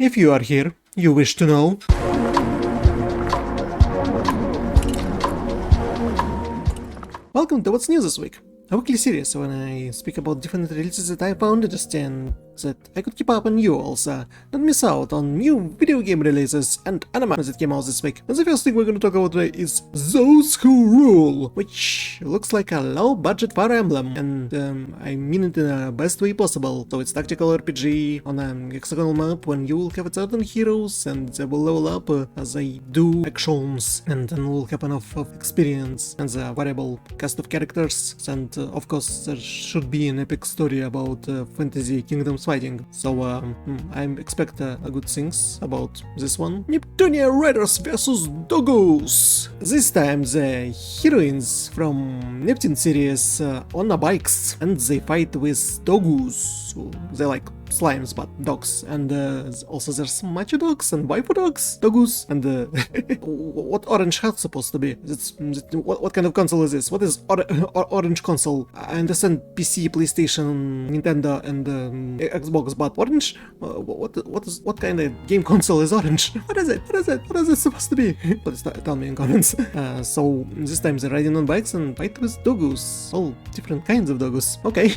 If you are here, you wish to know. Welcome to What's New This Week, a weekly series when I speak about different releases that I found interesting, that I could keep up on you also, not miss out on new video game releases and anime that came out this week. And the first thing we're going to talk about today is Those Who Rule, which looks like a low-budget Fire Emblem, and I mean it in the best way possible. So it's tactical RPG on a hexagonal map when you will have certain heroes and they will level up as they do actions, and then will have enough of experience and the variable cast of characters, and of course there should be an epic story about fantasy kingdoms fighting. So I expect good things about this one. Neptunia Riders vs Dogoos. This time the heroines from Neptune series on the bikes, and they fight with Dogoos. They like slimes but dogs, and also there's macho dogs and waifu dogs, Dogoos, and what orange hat's supposed to be? What kind of console is this? What is orange console? I understand PC, PlayStation, Nintendo, and Xbox, but orange? What kind of game console is orange? What is it? What is it supposed to be? Please tell me in comments. So this time they're riding on bikes and fight with Dogoos. All different kinds of Dogoos. Okay.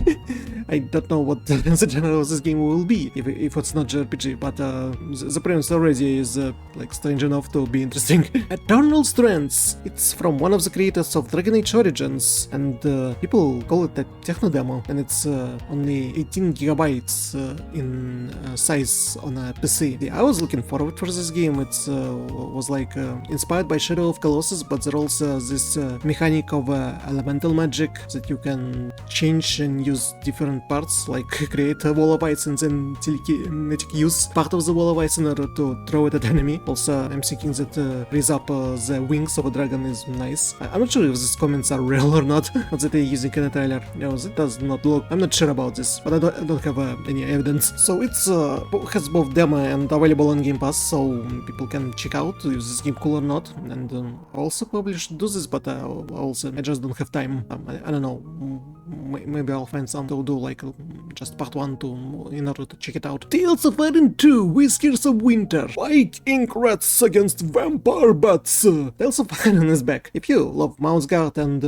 I don't know what the genre of this game will be if it's not JRPG, but the premise already is like strange enough to be interesting. Eternal Strands. It's from one of the creators of Dragon Age Origins, and people call it a techno demo, and it's only 18 gigabytes in size on a PC. Yeah, I was looking forward for this game. It was like inspired by Shadow of Colossus, but there's also this mechanic of elemental magic that you can change and use different parts, like create a wall of ice and then telekinetic use part of the wall of ice in order to throw it at enemy. Also, I'm thinking that raise up the wings of a dragon is nice. I'm not sure if these comments are real or not, but that they're using in a trailer. No, that does not look. I'm not sure about this, but I don't have any evidence. So it's has both demo and available on Game Pass, so people can check out if this game cool or not. And I also probably should do this, but I just don't have time. I don't know. Maybe I'll find some to do, like just part 1 in order to check it out. Tales of Iron 2, Whiskers of Winter. Fight ink rats against vampire bats. Tales of Iron is back. If you love Mouse Guard and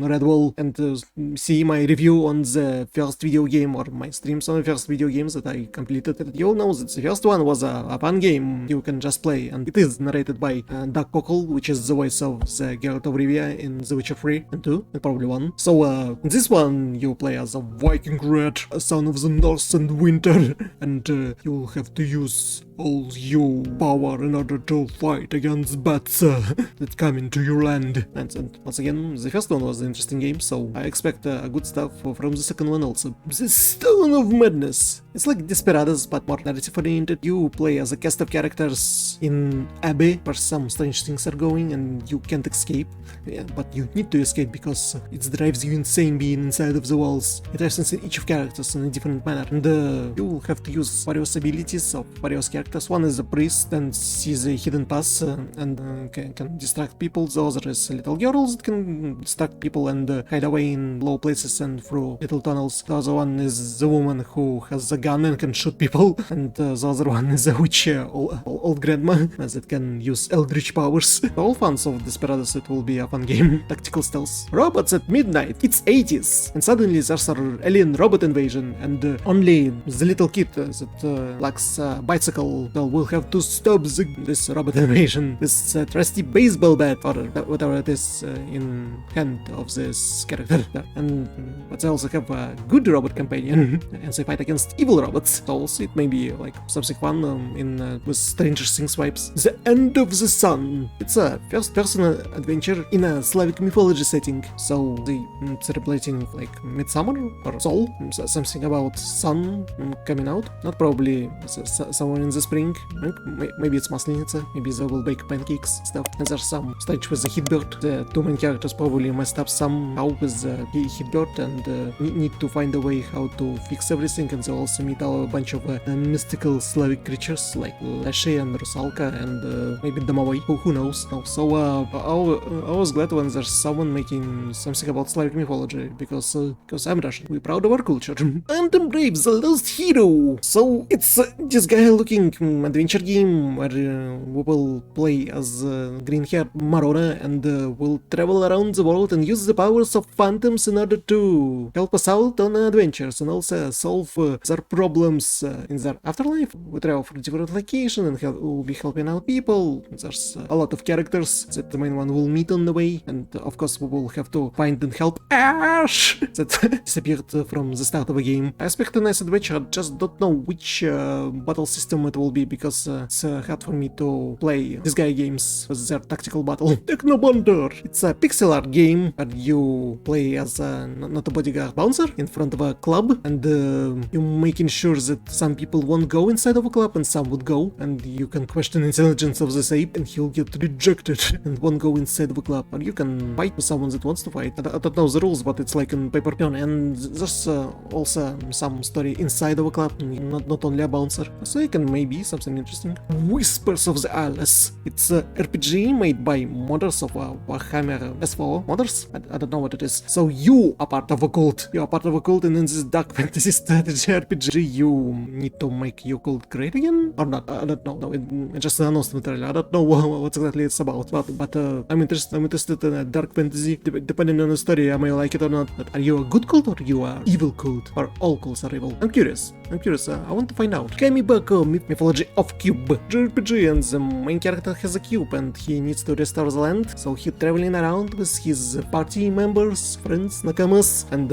Redwall, and see my review on the first video game, or my streams on the first video games that I completed, you'll know that the first one was a fun game you can just play, and it is narrated by Doug Cockle, which is the voice of the Geralt of Rivia in The Witcher 3 and 2, and probably 1. So in this one you play as a Viking rat, a son of the North and Winter, and you'll have to use all your power in order to fight against bats that come into your land. And once again, the first one was an interesting game, so I expect good stuff from the second one also. The Stone of Madness. It's like Desperados, but more narrative oriented. You play as a cast of characters in Abbey, where some strange things are going and you can't escape. Yeah, but you need to escape because it drives you insane being inside of the walls. It drives each of characters in a different manner, and you will have to use various abilities of various characters. One is a priest and sees a hidden pass and can distract people. The other is little girls that can distract people and hide away in low places and through little tunnels. The other one is the woman who has a gun and can shoot people, and the other one is a witch, old grandma, that can use eldritch powers. For all fans of Desperados, it will be a fun game. Tactical stealth. Robots at midnight. It's 80s, and suddenly there's an alien robot invasion, and only the little kid that lacks a bicycle will have to stop this robot invasion. This trusty baseball bat, or whatever it is, in hand of this character. But they also have a good robot companion, and they fight against evil robots. So also it may be like something fun with Stranger Things vibes. The End of the Sun. It's a first-person adventure in a Slavic mythology setting. So they celebrating like Midsummer or Sol, something about sun coming out. Not probably somewhere in the spring. Maybe it's Maslenitsa, maybe they will bake pancakes, stuff. And there's some stage with the Hitbird. The two main characters probably messed up somehow with the Hitbird and need to find a way how to fix everything, and they also also meet a bunch of mystical Slavic creatures like Leshy and Rusalka and maybe Domovoi, who knows. No. So I was glad when there's someone making something about Slavic mythology, because I'm Russian. We're proud of our culture. And Brave the Lost Hero! So it's this guy-looking adventure game where we will play as green-haired Marona and will travel around the world and use the powers of phantoms in order to help us out on adventures and also solve their problems in their afterlife. We travel from different locations and we'll be helping out people. There's a lot of characters that the main one will meet on the way, and of course we will have to find and help Ash that disappeared from the start of the game. I expect a nice adventure, I just don't know which battle system it will be, because it's hard for me to play these guy games with their tactical battle. Techno Banter! It's a pixel art game where you play as not a bodyguard bouncer in front of a club, and you're making sure that some people won't go inside of a club and some would go, and you can question intelligence of this ape and he'll get rejected and won't go inside of a club. Or you can fight with someone that wants to fight. I don't know the rules, but it's like in Paper Pion, and there's also some story inside of a club, not only a bouncer. So it can maybe something interesting. Whiskers of the Eyeless. It's a RPG made by modders of Warhammer S4 modders. I don't know what it is. So you are part of a cult. You are part of a cult, and in this dark fantasy strategy RPG, you need to make your cult great again, or not? I don't know. No, it just announced in the trailer. I don't know what exactly it's about. But I'm interested in dark fantasy. Depending on the story, I may like it or not. But are you a good cult or you are evil cult? Or all cults are evil? I'm curious. I want to find out. Kamibako, Mythology of Cube JRPG, and the main character has a cube and he needs to restore the land, so he's traveling around with his party members, friends, nakamas, and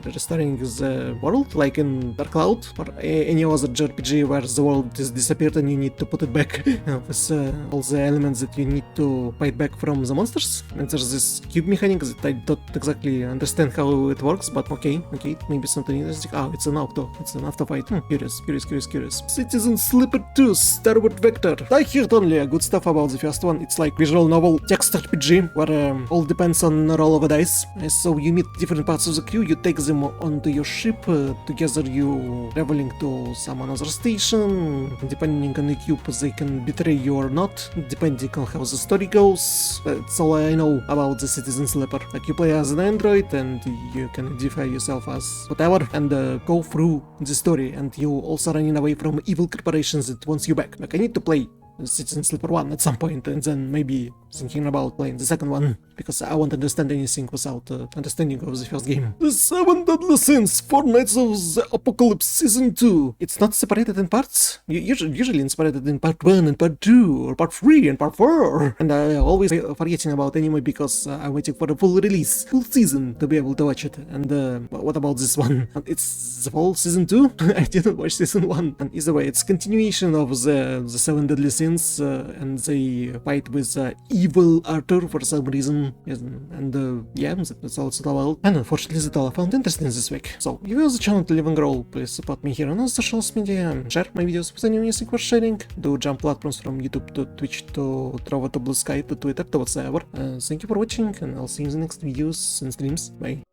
restoring the world, like in Dark Cloud or any other JRPG where the world is disappeared and you need to put it back with all the elements that you need to fight back from the monsters. And there's this cube mechanic that I don't exactly understand how it works, but okay, maybe something interesting. Oh, it's an auto fight. Curious. Citizen Sleeper 2 Starward Vector. I heard only good stuff about the first one. It's like visual novel text RPG where all depends on the roll of a dice. So you meet different parts of the crew, you take them onto your ship, together you traveling to some another station. Depending on the cube, they can betray you or not, depending on how the story goes. That's all I know about the Citizen Sleeper. Like, you play as an android and you can identify yourself as whatever and go through the story, and you also running away from evil corporations that wants you back. Like, I need to play Citizen Sleeper 1 at some point, and then maybe thinking about playing the second one, because I won't understand anything without understanding of the first game. The 7 Deadly Sins, 4 Nights of the Apocalypse Season 2. It's not separated in parts. Usually it's separated in part 1 and part 2, or part 3 and part 4. And I always forgetting about anime because I'm waiting for the full release, full season, to be able to watch it. And what about this one? It's the full season 2? I didn't watch season 1. And either way, it's continuation of the 7 Deadly Sins, and they fight with evil Arthur for some reason, and yeah, that's all it's all about. And unfortunately, that's all I found interesting this week. So, if you use the channel to live and grow, please support me here on all social media, share my videos with anyone you think worth sharing, do jump platforms from YouTube to Twitch to Trovo to Blue Sky to Twitter to whatsoever. Thank you for watching, and I'll see you in the next videos and streams. Bye.